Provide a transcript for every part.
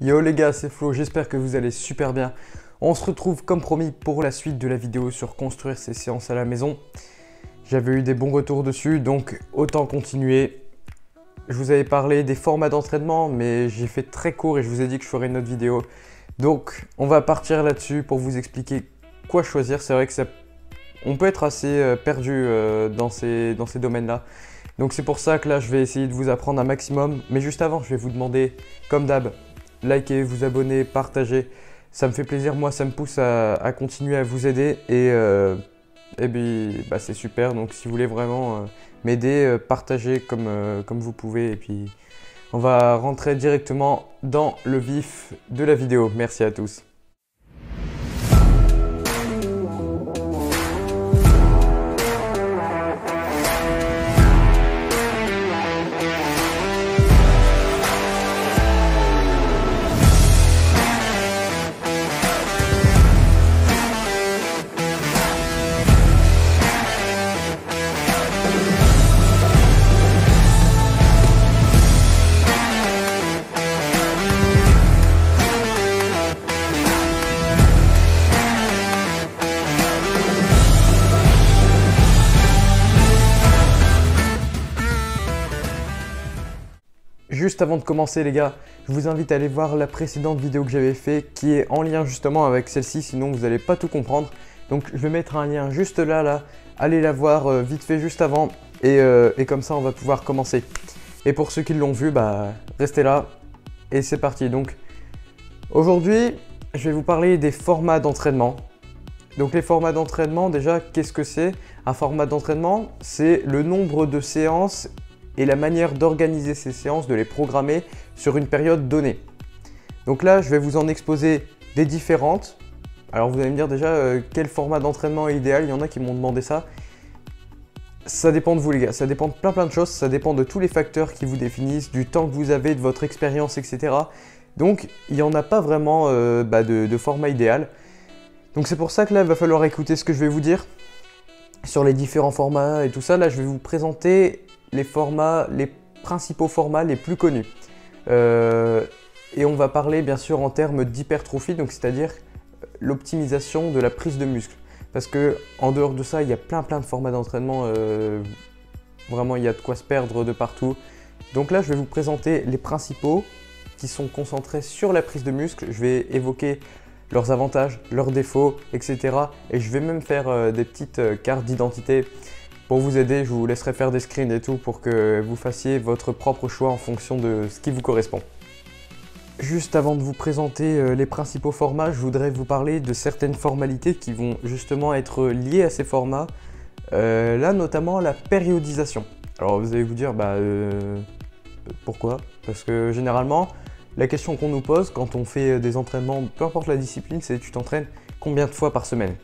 Yo les gars, c'est Flo, j'espère que vous allez super bien. On se retrouve comme promis pour la suite de la vidéo sur construire ses séances à la maison. J'avais eu des bons retours dessus, donc autant continuer. Je vous avais parlé des formats d'entraînement, mais j'ai fait très court et je vous ai dit que je ferais une autre vidéo. Donc on va partir là-dessus pour vous expliquer quoi choisir. C'est vrai que on peut être assez perdu dans ces domaines-là. Donc c'est pour ça que là je vais essayer de vous apprendre un maximum. Mais juste avant, je vais vous demander, comme d'hab, likez, vous abonnez, partagez. Ça me fait plaisir, moi ça me pousse à continuer à vous aider. Et puis c'est super. Donc si vous voulez vraiment m'aider, partagez comme vous pouvez. Et puis on va rentrer directement dans le vif de la vidéo. Merci à tous. Juste avant de commencer les gars, je vous invite à aller voir la précédente vidéo que j'avais fait qui est en lien justement avec celle-ci, sinon vous n'allez pas tout comprendre. Donc je vais mettre un lien juste là, allez la voir vite fait juste avant et comme ça on va pouvoir commencer. Et pour ceux qui l'ont vu, restez là et c'est parti. Donc aujourd'hui, je vais vous parler des formats d'entraînement. Donc les formats d'entraînement, déjà qu'est-ce que c'est? Un format d'entraînement, c'est le nombre de séances et la manière d'organiser ces séances, de les programmer sur une période donnée. Donc là, je vais vous en exposer des différentes. Alors vous allez me dire déjà quel format d'entraînement est idéal, il y en a qui m'ont demandé ça. Ça dépend de vous les gars, ça dépend de plein de choses, ça dépend de tous les facteurs qui vous définissent, du temps que vous avez, de votre expérience, etc. Donc il n'y en a pas vraiment de format idéal. Donc c'est pour ça que là, il va falloir écouter ce que je vais vous dire sur les différents formats et tout ça. Là, je vais vous présenter les principaux formats les plus connus. Et on va parler bien sûr en termes d'hypertrophie, donc c'est-à-dire l'optimisation de la prise de muscle. Parce que en dehors de ça, il y a plein de formats d'entraînement. Vraiment, il y a de quoi se perdre de partout. Donc là, je vais vous présenter les principaux qui sont concentrés sur la prise de muscle. Je vais évoquer leurs avantages, leurs défauts, etc. Et je vais même faire des petites cartes d'identité. Pour vous aider, je vous laisserai faire des screens et tout pour que vous fassiez votre propre choix en fonction de ce qui vous correspond. Juste avant de vous présenter les principaux formats, je voudrais vous parler de certaines formalités qui vont justement être liées à ces formats. Là, notamment la périodisation. Alors vous allez vous dire, pourquoi? Parce que généralement, la question qu'on nous pose quand on fait des entraînements, peu importe la discipline, c'est tu t'entraînes combien de fois par semaine?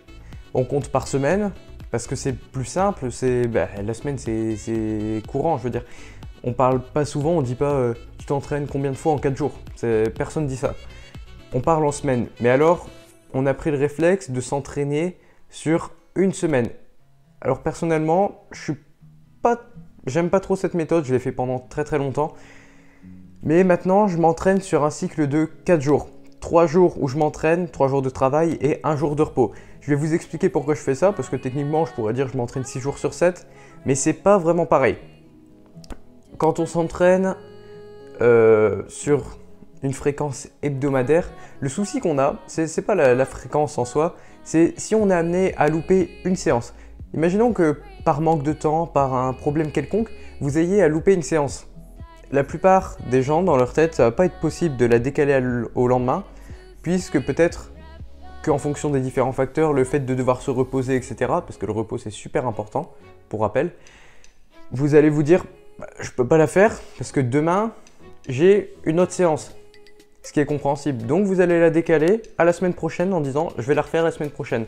On compte par semaine. Parce que c'est plus simple, la semaine c'est courant, je veux dire. On parle pas souvent, on dit pas tu t'entraînes combien de fois en 4 jours. Personne dit ça. On parle en semaine. Mais alors, on a pris le réflexe de s'entraîner sur une semaine. Alors personnellement, j'aime pas trop cette méthode, je l'ai fait pendant très longtemps. Mais maintenant, je m'entraîne sur un cycle de 4 jours. 3 jours où je m'entraîne, 3 jours de travail et 1 jour de repos. Je vais vous expliquer pourquoi je fais ça, parce que techniquement, je pourrais dire que je m'entraîne 6 jours sur 7, mais c'est pas vraiment pareil. Quand on s'entraîne sur une fréquence hebdomadaire, le souci qu'on a, c'est pas la fréquence en soi, c'est si on est amené à louper une séance. Imaginons que par manque de temps, par un problème quelconque, vous ayez à louper une séance. La plupart des gens, dans leur tête, ça va pas être possible de la décaler au lendemain, puisque peut-être qu'en fonction des différents facteurs, le fait de devoir se reposer, etc., parce que le repos c'est super important, pour rappel, vous allez vous dire, je peux pas la faire, parce que demain, j'ai une autre séance, ce qui est compréhensible. Donc vous allez la décaler à la semaine prochaine en disant, je vais la refaire la semaine prochaine.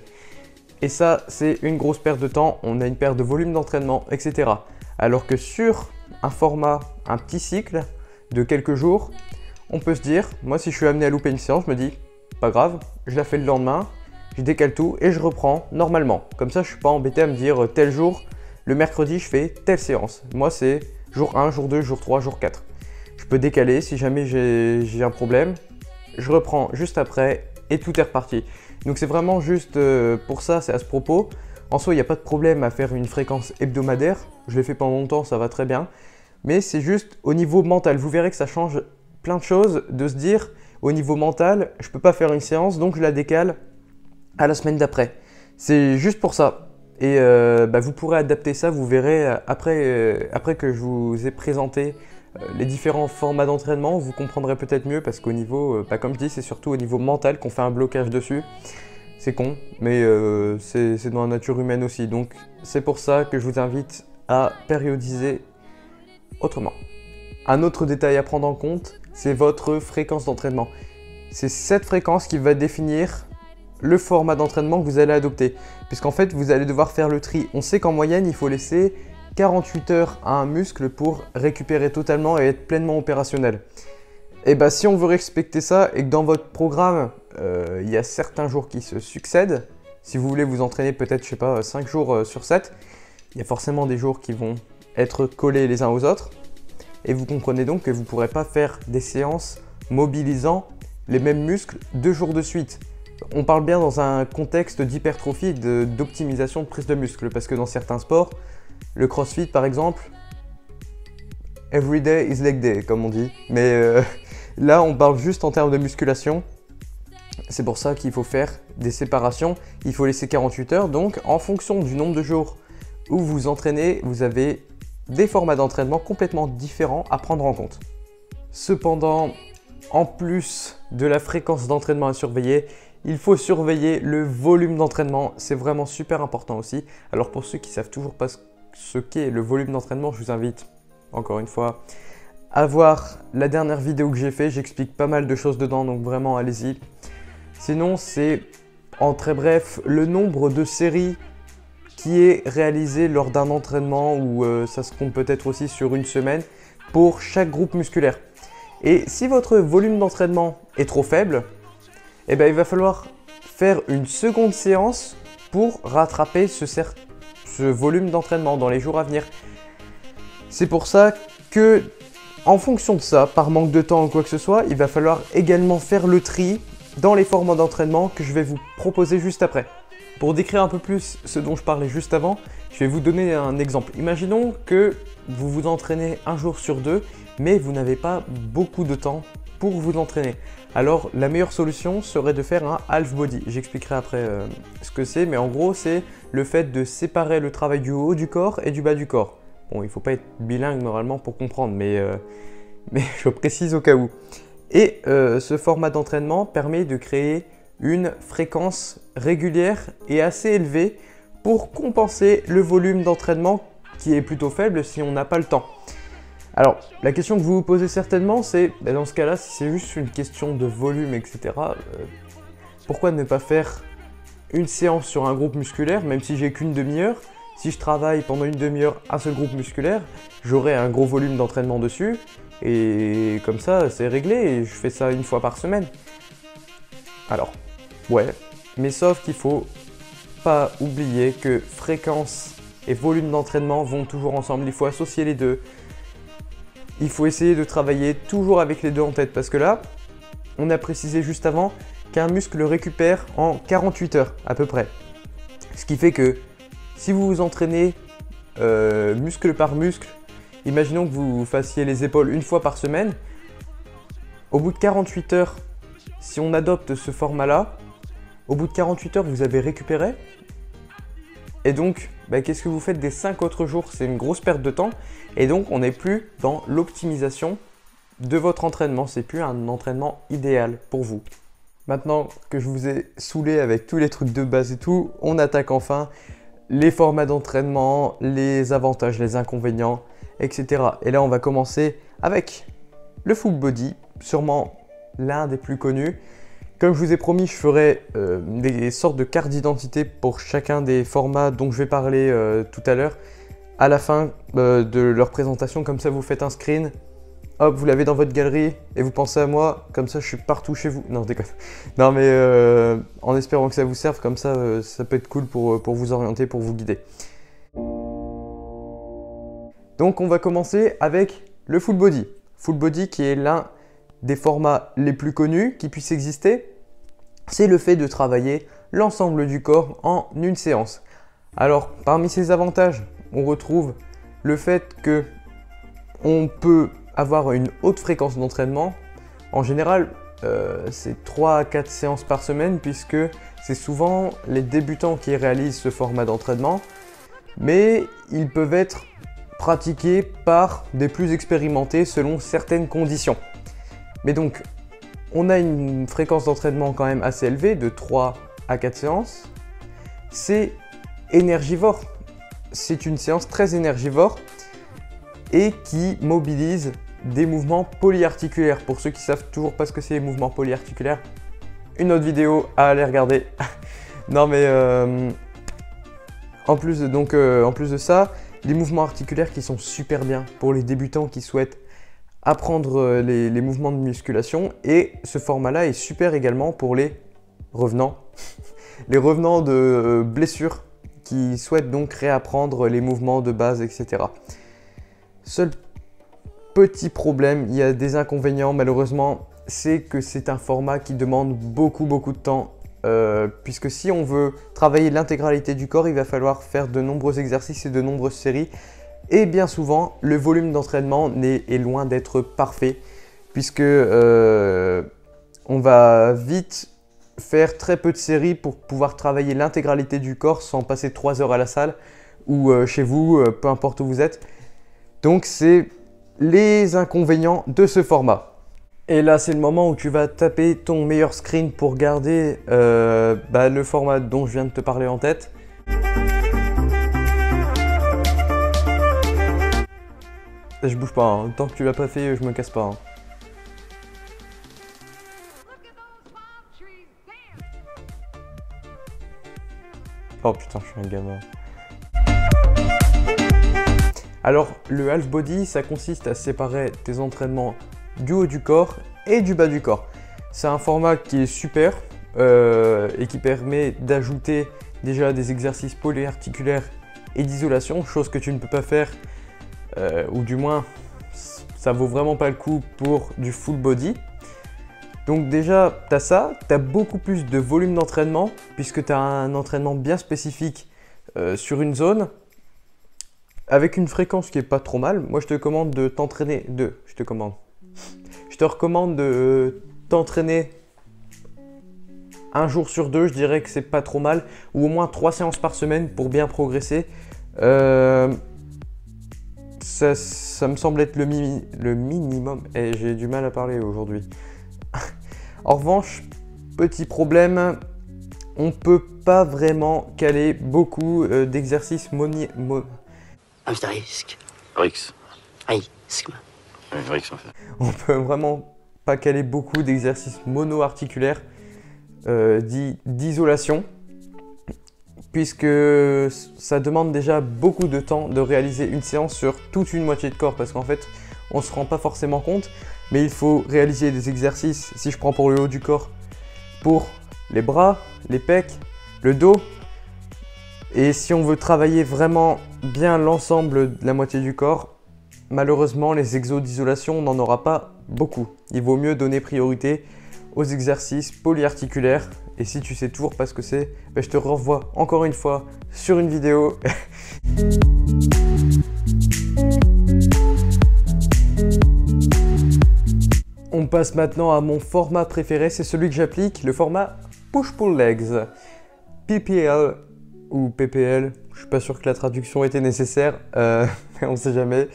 Et ça, c'est une grosse perte de temps, on a une perte de volume d'entraînement, etc. Alors que sur un format, un petit cycle de quelques jours, on peut se dire, moi si je suis amené à louper une séance, je me dis, pas grave, je la fais le lendemain, je décale tout et je reprends normalement. Comme ça, je ne suis pas embêté à me dire tel jour, le mercredi, je fais telle séance. Moi, c'est jour 1, jour 2, jour 3, jour 4. Je peux décaler si jamais j'ai un problème. je reprends juste après et tout est reparti. Donc c'est vraiment juste pour ça, c'est à ce propos. En soi, il n'y a pas de problème à faire une fréquence hebdomadaire. Je l'ai fait pendant longtemps, ça va très bien. Mais c'est juste au niveau mental. Vous verrez que ça change plein de choses de se dire au niveau mental, je ne peux pas faire une séance, donc je la décale à la semaine d'après. C'est juste pour ça. Et vous pourrez adapter ça, vous verrez après que je vous ai présenté les différents formats d'entraînement, vous comprendrez peut-être mieux parce qu'au niveau, comme je dis, c'est surtout au niveau mental qu'on fait un blocage dessus. C'est con, mais c'est dans la nature humaine aussi. Donc c'est pour ça que je vous invite à périodiser autrement. Un autre détail à prendre en compte, c'est votre fréquence d'entraînement. C'est cette fréquence qui va définir le format d'entraînement que vous allez adopter. Puisqu'en fait, vous allez devoir faire le tri. On sait qu'en moyenne, il faut laisser 48 heures à un muscle pour récupérer totalement et être pleinement opérationnel. Et bah si on veut respecter ça et que dans votre programme, il y a certains jours qui se succèdent, si vous voulez vous entraîner peut-être, je sais pas, 5 jours sur 7, il y a forcément des jours qui vont être collés les uns aux autres. Et vous comprenez donc que vous ne pourrez pas faire des séances mobilisant les mêmes muscles 2 jours de suite. On parle bien dans un contexte d'hypertrophie, d'optimisation de prise de muscle, parce que dans certains sports, le crossfit par exemple, every day is leg day comme on dit, mais là on parle juste en termes de musculation. C'est pour ça qu'il faut faire des séparations, il faut laisser 48 heures, donc en fonction du nombre de jours où vous entraînez, vous avez des formats d'entraînement complètement différents à prendre en compte. Cependant, en plus de la fréquence d'entraînement à surveiller, il faut surveiller le volume d'entraînement, c'est vraiment super important aussi. Alors pour ceux qui ne savent toujours pas ce qu'est le volume d'entraînement, je vous invite encore une fois à voir la dernière vidéo que j'ai fait, j'explique pas mal de choses dedans, donc vraiment allez-y. Sinon c'est en très bref le nombre de séries qui est réalisé lors d'un entraînement ou ça se compte peut-être aussi sur une semaine pour chaque groupe musculaire. Et si votre volume d'entraînement est trop faible, eh ben, il va falloir faire une seconde séance pour rattraper ce volume d'entraînement dans les jours à venir. C'est pour ça que, en fonction de ça, par manque de temps ou quoi que ce soit, il va falloir également faire le tri dans les formats d'entraînement que je vais vous proposer juste après. Pour décrire un peu plus ce dont je parlais juste avant, je vais vous donner un exemple. Imaginons que vous vous entraînez un jour sur 2, mais vous n'avez pas beaucoup de temps pour vous entraîner. Alors la meilleure solution serait de faire un half body. J'expliquerai après ce que c'est, mais en gros c'est le fait de séparer le travail du haut du corps et du bas du corps. Bon, il ne faut pas être bilingue normalement pour comprendre, mais je précise au cas où. Et ce format d'entraînement permet de créer une fréquence régulière et assez élevée pour compenser le volume d'entraînement qui est plutôt faible si on n'a pas le temps. Alors, la question que vous vous posez certainement, c'est dans ce cas-là, si c'est juste une question de volume, etc., pourquoi ne pas faire une séance sur un groupe musculaire, même si j'ai qu'une demi-heure? Si je travaille pendant une demi-heure à ce groupe musculaire, j'aurai un gros volume d'entraînement dessus, et comme ça, c'est réglé, et je fais ça une fois par semaine. Alors, ouais, mais sauf qu'il faut pas oublier que fréquence et volume d'entraînement vont toujours ensemble, il faut associer les deux. Il faut essayer de travailler toujours avec les deux en tête parce que là, on a précisé juste avant qu'un muscle récupère en 48 heures à peu près. Ce qui fait que si vous vous entraînez muscle par muscle, imaginons que vous fassiez les épaules une fois par semaine, au bout de 48 heures, si on adopte ce format-là, au bout de 48 heures, vous avez récupéré. Et donc, qu'est-ce que vous faites des 5 autres jours? C'est une grosse perte de temps. Et donc, on n'est plus dans l'optimisation de votre entraînement. C'est plus un entraînement idéal pour vous. Maintenant que je vous ai saoulé avec tous les trucs de base et tout, on attaque enfin les formats d'entraînement, les avantages, les inconvénients, etc. Et là, on va commencer avec le full body, sûrement l'un des plus connus. Comme je vous ai promis, je ferai des sortes de cartes d'identité pour chacun des formats dont je vais parler tout à l'heure. À la fin de leur présentation, comme ça vous faites un screen, hop, vous l'avez dans votre galerie et vous pensez à moi, comme ça je suis partout chez vous. Non, je déconne. Non, mais en espérant que ça vous serve, comme ça, ça peut être cool pour vous orienter, pour vous guider. Donc on va commencer avec le full body. Full body qui est l'un des formats les plus connus qui puissent exister, c'est le fait de travailler l'ensemble du corps en une séance. Alors, parmi ces avantages, on retrouve le fait que on peut avoir une haute fréquence d'entraînement. En général, c'est 3 à 4 séances par semaine puisque c'est souvent les débutants qui réalisent ce format d'entraînement, mais ils peuvent être pratiqués par des plus expérimentés selon certaines conditions. Mais donc, on a une fréquence d'entraînement quand même assez élevée de 3 à 4 séances. C'est énergivore. C'est une séance très énergivore et qui mobilise des mouvements polyarticulaires. Pour ceux qui savent toujours pas ce que c'est les mouvements polyarticulaires, une autre vidéo à aller regarder. Non mais en plus de ça, les mouvements articulaires qui sont super bien pour les débutants qui souhaitent apprendre les mouvements de musculation, et ce format-là est super également pour les revenants, les revenants de blessures qui souhaitent donc réapprendre les mouvements de base, etc. Seul petit problème, il y a des inconvénients malheureusement, c'est que c'est un format qui demande beaucoup de temps, puisque si on veut travailler l'intégralité du corps, il va falloir faire de nombreux exercices et de nombreuses séries. Et bien souvent, le volume d'entraînement est loin d'être parfait, puisque on va vite faire très peu de séries pour pouvoir travailler l'intégralité du corps sans passer 3 heures à la salle ou chez vous, peu importe où vous êtes. Donc c'est les inconvénients de ce format. Et là, c'est le moment où tu vas taper ton meilleur screen pour garder le format dont je viens de te parler en tête. Je bouge pas, hein. Tant que tu l'as pas fait, je me casse pas. Hein. Oh putain, je suis un gamin. Alors, le half body, ça consiste à séparer tes entraînements du haut du corps et du bas du corps. C'est un format qui est super et qui permet d'ajouter déjà des exercices polyarticulaires et d'isolation, chose que tu ne peux pas faire, ou du moins, ça vaut vraiment pas le coup pour du full body. Donc déjà, tu as ça, tu as beaucoup plus de volume d'entraînement puisque tu as un entraînement bien spécifique sur une zone avec une fréquence qui est pas trop mal. Moi, je te recommande de t'entraîner Je te recommande de t'entraîner un jour sur 2, je dirais que c'est pas trop mal, ou au moins 3 séances par semaine pour bien progresser. Ça me semble être le minimum, et j'ai du mal à parler aujourd'hui. En revanche, petit problème, on peut pas vraiment caler beaucoup d'exercices On peut vraiment pas caler beaucoup d'exercices mono-articulaires d'isolation, puisque ça demande déjà beaucoup de temps de réaliser une séance sur toute une moitié de corps, parce qu'en fait, on se rend pas forcément compte, mais il faut réaliser des exercices, si je prends pour le haut du corps, pour les bras, les pecs, le dos. Et si on veut travailler vraiment bien l'ensemble de la moitié du corps, malheureusement, les exos d'isolation, on n'en aura pas beaucoup. Il vaut mieux donner priorité aux exercices polyarticulaires. Et si tu sais toujours pas ce que c'est, je te renvoie encore une fois sur une vidéo. On passe maintenant à mon format préféré, c'est celui que j'applique, le format Push-Pull Legs. PPL ou PPL, je suis pas sûr que la traduction était nécessaire, mais on sait jamais.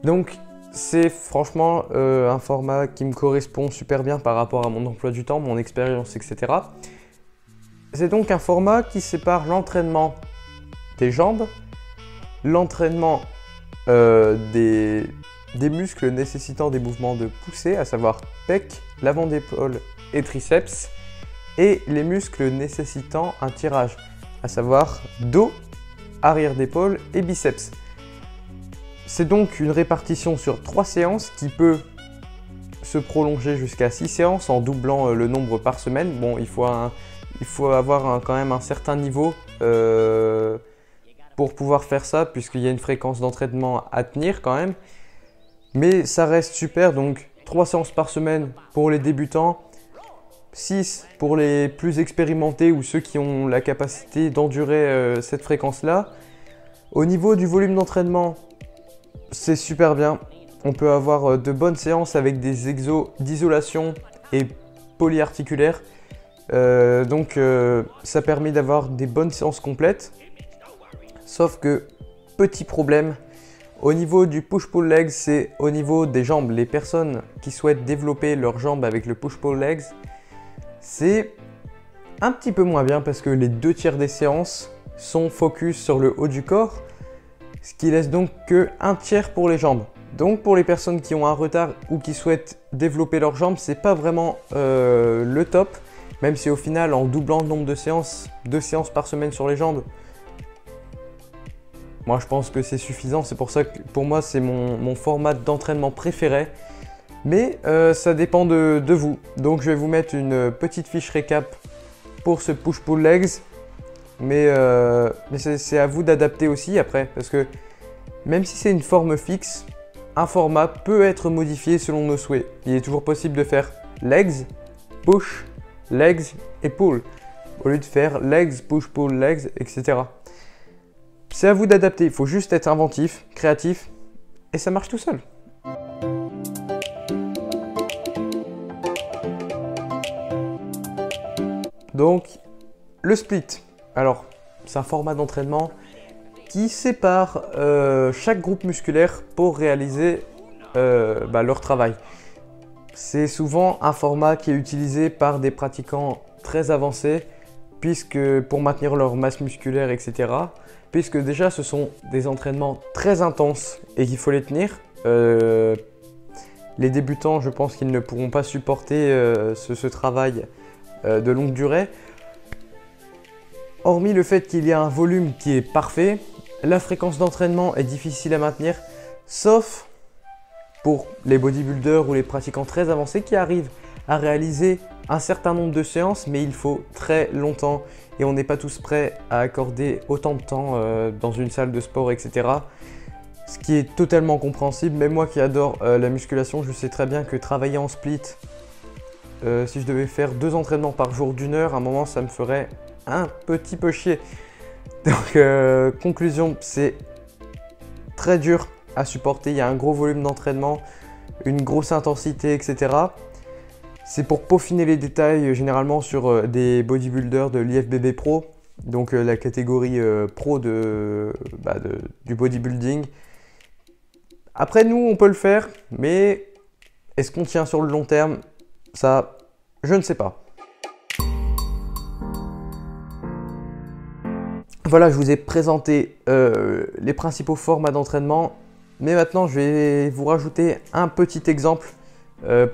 Donc c'est franchement un format qui me correspond super bien par rapport à mon emploi du temps, mon expérience, etc. C'est donc un format qui sépare l'entraînement des jambes, l'entraînement des muscles nécessitant des mouvements de poussée, à savoir pec, l'avant d'épaule et triceps, et les muscles nécessitant un tirage, à savoir dos, arrière d'épaule et biceps. C'est donc une répartition sur 3 séances qui peut se prolonger jusqu'à 6 séances en doublant le nombre par semaine. Bon, il faut avoir quand même un certain niveau pour pouvoir faire ça, puisqu'il y a une fréquence d'entraînement à tenir quand même. Mais ça reste super, donc 3 séances par semaine pour les débutants, 6 pour les plus expérimentés ou ceux qui ont la capacité d'endurer cette fréquence-là. Au niveau du volume d'entraînement, c'est super bien. On peut avoir de bonnes séances avec des exos d'isolation et polyarticulaires. Donc ça permet d'avoir des bonnes séances complètes. Sauf que, petit problème, au niveau du push-pull legs, c'est au niveau des jambes. Les personnes qui souhaitent développer leurs jambes avec le push-pull legs, c'est un petit peu moins bien parce que les 2/3 des séances sont focus sur le haut du corps, ce qui laisse donc que 1/3 pour les jambes. Donc pour les personnes qui ont un retard ou qui souhaitent développer leurs jambes, c'est pas vraiment le top, même si au final en doublant le nombre de séances, 2 séances par semaine sur les jambes, moi je pense que c'est suffisant. C'est pour ça que pour moi c'est mon format d'entraînement préféré. Mais ça dépend de vous. Donc je vais vous mettre une petite fiche récap pour ce push-pull legs. Mais c'est à vous d'adapter aussi après. Parce que même si c'est une forme fixe, un format peut être modifié selon nos souhaits. Il est toujours possible de faire legs, push, legs et pull. Au lieu de faire legs, push, pull, legs, etc. C'est à vous d'adapter. Il faut juste être inventif, créatif. Et ça marche tout seul. Donc, le split. Alors, c'est un format d'entraînement qui sépare chaque groupe musculaire pour réaliser leur travail. C'est souvent un format qui est utilisé par des pratiquants très avancés, puisque pour maintenir leur masse musculaire, etc. Puisque déjà, ce sont des entraînements très intenses et qu'il faut les tenir. Les débutants, je pense qu'ils ne pourront pas supporter ce travail de longue durée. Hormis le fait qu'il y a un volume qui est parfait, la fréquence d'entraînement est difficile à maintenir, sauf pour les bodybuilders ou les pratiquants très avancés qui arrivent à réaliser un certain nombre de séances, mais il faut très longtemps et on n'est pas tous prêts à accorder autant de temps dans une salle de sport, etc. Ce qui est totalement compréhensible. Même moi qui adore la musculation, je sais très bien que travailler en split, si je devais faire 2 entraînements par jour d'1 heure, à un moment ça me ferait un petit peu chier. Donc conclusion, c'est très dur à supporter. Il y a un gros volume d'entraînement, une grosse intensité, etc. C'est pour peaufiner les détails généralement sur des bodybuilders de l'IFBB Pro, donc la catégorie pro du bodybuilding. Après nous on peut le faire, mais est-ce qu'on tient sur le long terme? Ça, je ne sais pas. Voilà, je vous ai présenté les principaux formats d'entraînement, mais maintenant je vais vous rajouter un petit exemple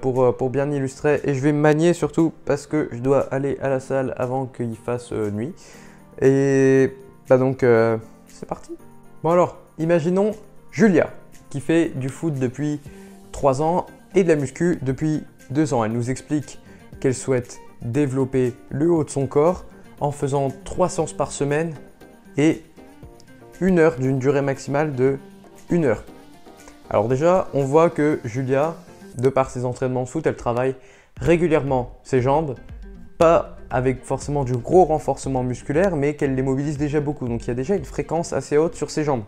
pour bien illustrer, et je vais me manier surtout parce que je dois aller à la salle avant qu'il fasse nuit. Et donc c'est parti. Bon alors, imaginons Julia qui fait du foot depuis 3 ans et de la muscu depuis 2 ans. Elle nous explique qu'elle souhaite développer le haut de son corps en faisant 3 séances par semaine et 1 heure d'une durée maximale de 1 heure. Alors déjà, on voit que Julia, de par ses entraînements de foot, elle travaille régulièrement ses jambes, pas avec forcément du gros renforcement musculaire, mais qu'elle les mobilise déjà beaucoup. Donc il y a déjà une fréquence assez haute sur ses jambes.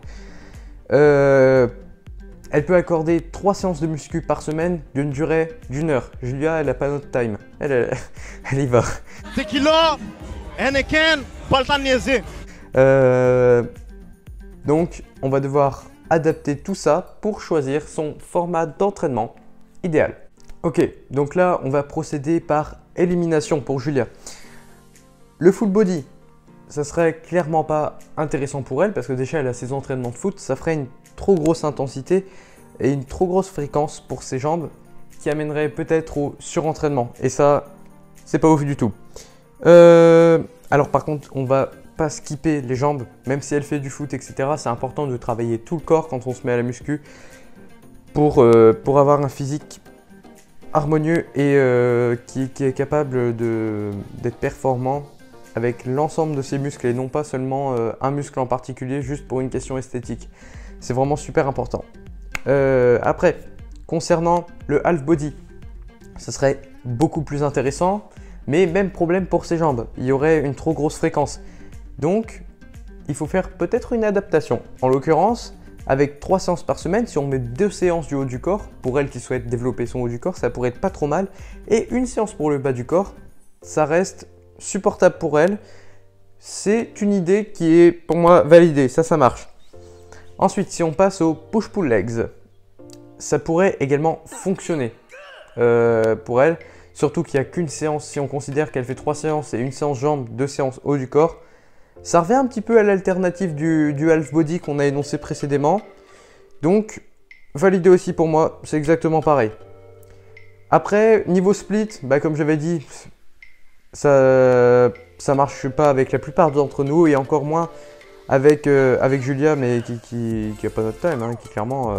Elle peut accorder 3 séances de muscu par semaine d'une durée d'1 heure. Julia, elle n'a pas notre time. Elle y va. Tequila, Heineken, pas le temps de niaiser. Donc, on va devoir adapter tout ça pour choisir son format d'entraînement idéal. Ok, donc là, on va procéder par élimination pour Julia. Le full body, ça serait clairement pas intéressant pour elle parce que déjà, elle a ses entraînements de foot, ça ferait une trop grosse intensité et une trop grosse fréquence pour ses jambes qui amènerait peut-être au surentraînement. Et ça, c'est pas ouf du tout. Alors par contre, on va pas skipper les jambes, même si elle fait du foot, etc. C'est important de travailler tout le corps quand on se met à la muscu pour avoir un physique harmonieux et qui est capable d'être performant avec l'ensemble de ses muscles et non pas seulement un muscle en particulier juste pour une question esthétique. C'est vraiment super important. Après, Concernant le half body, ce serait beaucoup plus intéressant, mais même problème pour ses jambes. Il y aurait une trop grosse fréquence. Donc, il faut faire peut-être une adaptation. En l'occurrence, avec 3 séances par semaine, si on met 2 séances du haut du corps, pour elle qui souhaite développer son haut du corps, ça pourrait être pas trop mal. Et une séance pour le bas du corps, ça reste supportable pour elle. C'est une idée qui est pour moi validée, ça marche. Ensuite, si on passe au push-pull legs, ça pourrait également fonctionner pour elle. Surtout qu'il n'y a qu'une séance, si on considère qu'elle fait 3 séances et une séance jambes, 2 séances haut du corps. Ça revient un petit peu à l'alternative du half body qu'on a énoncé précédemment. Donc, validé aussi pour moi, c'est exactement pareil. Après, niveau split, comme j'avais dit, ça marche pas avec la plupart d'entre nous et encore moins avec Julia, mais qui a pas notre time, hein, qui clairement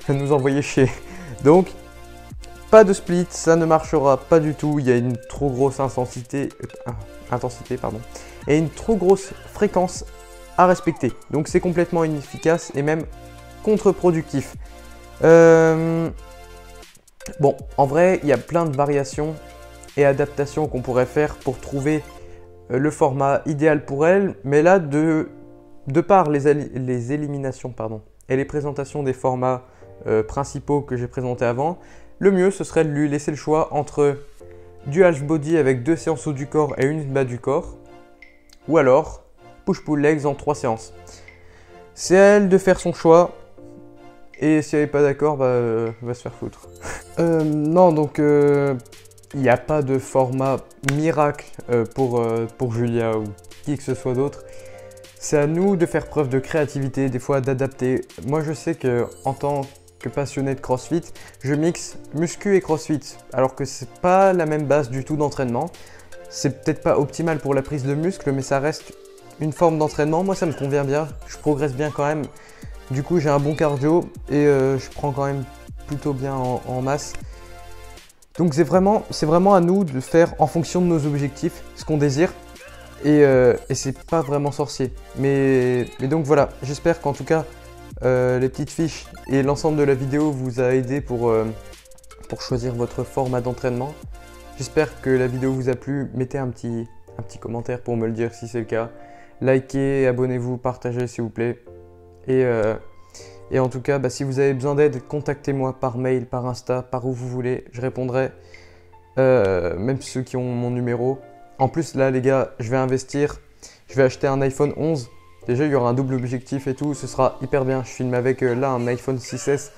va nous envoyer chier. Donc, pas de split, ça ne marchera pas du tout. Il y a une trop grosse intensité, et une trop grosse fréquence à respecter. Donc c'est complètement inefficace et même contre-productif. Bon, en vrai, il y a plein de variations et adaptations qu'on pourrait faire pour trouver le format idéal pour elle. Mais là, de par les éliminations et les présentations des formats principaux que j'ai présentés avant, le mieux, ce serait de lui laisser le choix entre du half body avec 2 séances haut du corps et une bas du corps, ou alors push-pull legs en 3 séances. C'est à elle de faire son choix, et si elle n'est pas d'accord, va se faire foutre. Non, donc il n'y a pas de format miracle pour Julia ou qui que ce soit d'autre. C'est à nous de faire preuve de créativité, des fois d'adapter. Moi je sais que en tant que passionné de CrossFit, je mixe muscu et CrossFit, alors que c'est pas la même base du tout d'entraînement. C'est peut-être pas optimal pour la prise de muscle, mais ça reste une forme d'entraînement. Moi ça me convient bien, je progresse bien quand même. Du coup j'ai un bon cardio et je prends quand même plutôt bien en masse. Donc c'est vraiment à nous de faire en fonction de nos objectifs, ce qu'on désire. Et c'est pas vraiment sorcier. Mais donc voilà, j'espère qu'en tout cas les petites fiches et l'ensemble de la vidéo vous a aidé pour choisir votre format d'entraînement. J'espère que la vidéo vous a plu. Mettez un petit commentaire pour me le dire si c'est le cas. Likez, abonnez-vous, partagez s'il vous plaît. Et en tout cas, si vous avez besoin d'aide, contactez-moi par mail, par Insta, par où vous voulez. Je répondrai, même ceux qui ont mon numéro. En plus là les gars, je vais investir. Je vais acheter un iPhone 11. Déjà, il y aura un double objectif et tout, ce sera hyper bien. Je filme avec là un iPhone 6S.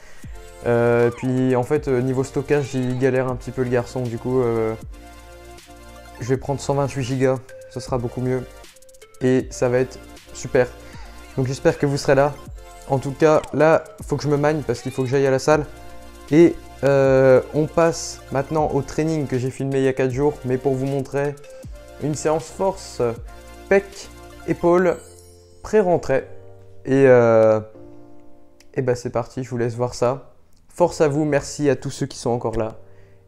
Puis en fait, niveau stockage, il galère un petit peu le garçon. Du coup, je vais prendre 128 Go, ce sera beaucoup mieux. Et ça va être super. Donc j'espère que vous serez là. En tout cas, là, il faut que je me magne parce qu'il faut que j'aille à la salle. Et on passe maintenant au training que j'ai filmé il y a 4 jours. Mais pour vous montrer une séance force, pec, épaules, pré-rentrée. Et c'est parti, je vous laisse voir ça. Force à vous, merci à tous ceux qui sont encore là.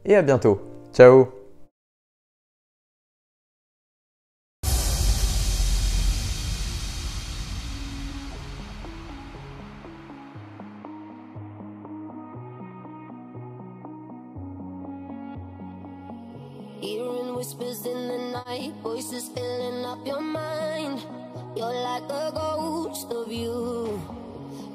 Et à bientôt. Ciao. Hearing whispers in the night, voices filling up your mind. You're like a ghost of you.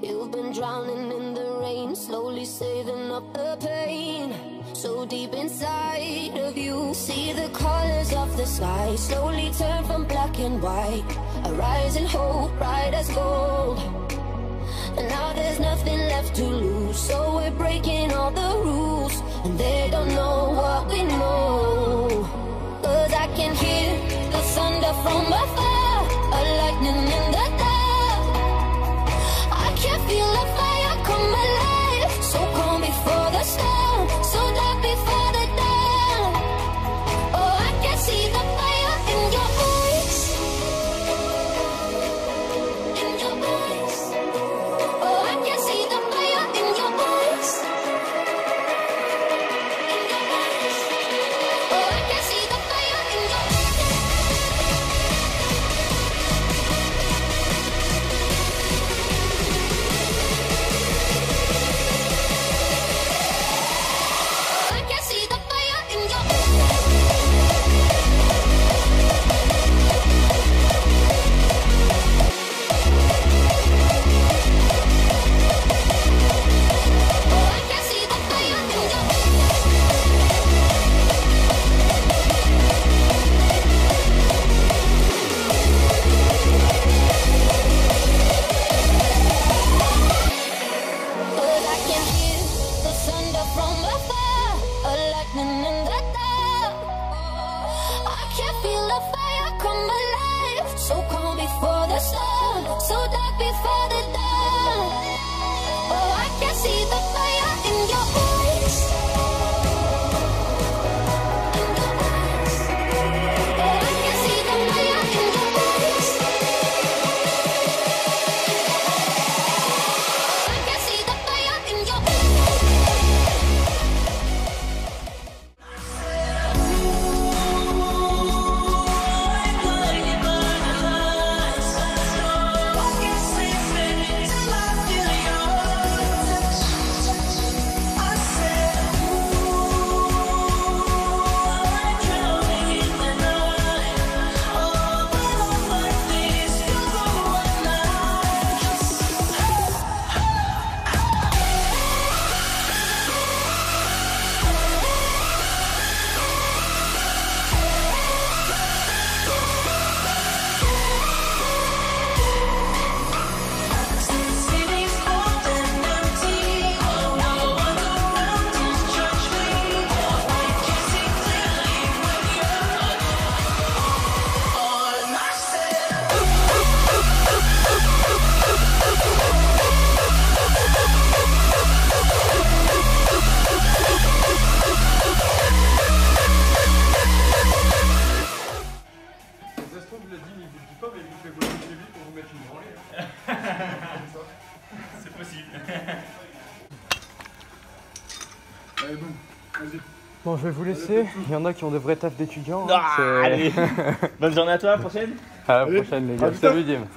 You've been drowning in the rain, slowly saving up the pain. So deep inside of you, see the colors of the sky slowly turn from black and white. A rising hope, bright as gold. And now there's nothing left to lose, so we're breaking all the rules. And they don't know what we know. 'Cause I can hear the thunder from afar, a lightning in the dark. I can feel the fire come alive, so calm before the storm, so dark before the dawn. Oh, I can see the fire in your eyes, in your eyes. Oh, I can see the fire in your eyes, in your eyes. the fire come alive. So calm before the sun, so dark before the dawn. Oh, I can see the fire in your eyes. In your eyes. Oh, I can see the fire in your eyes. I can see the fire in your eyes. Ça se trouve, Vladimir, il vous dit pas, mais il vous fait voler chez lui pour vous mettre une branlée. C'est possible. Allez, bon, vas-y. Bon, je vais vous laisser. Il y en a qui ont de vrais tafs d'étudiants. Allez. Bonne journée à toi, à la prochaine. À la prochaine, les gars. Salut, Dim.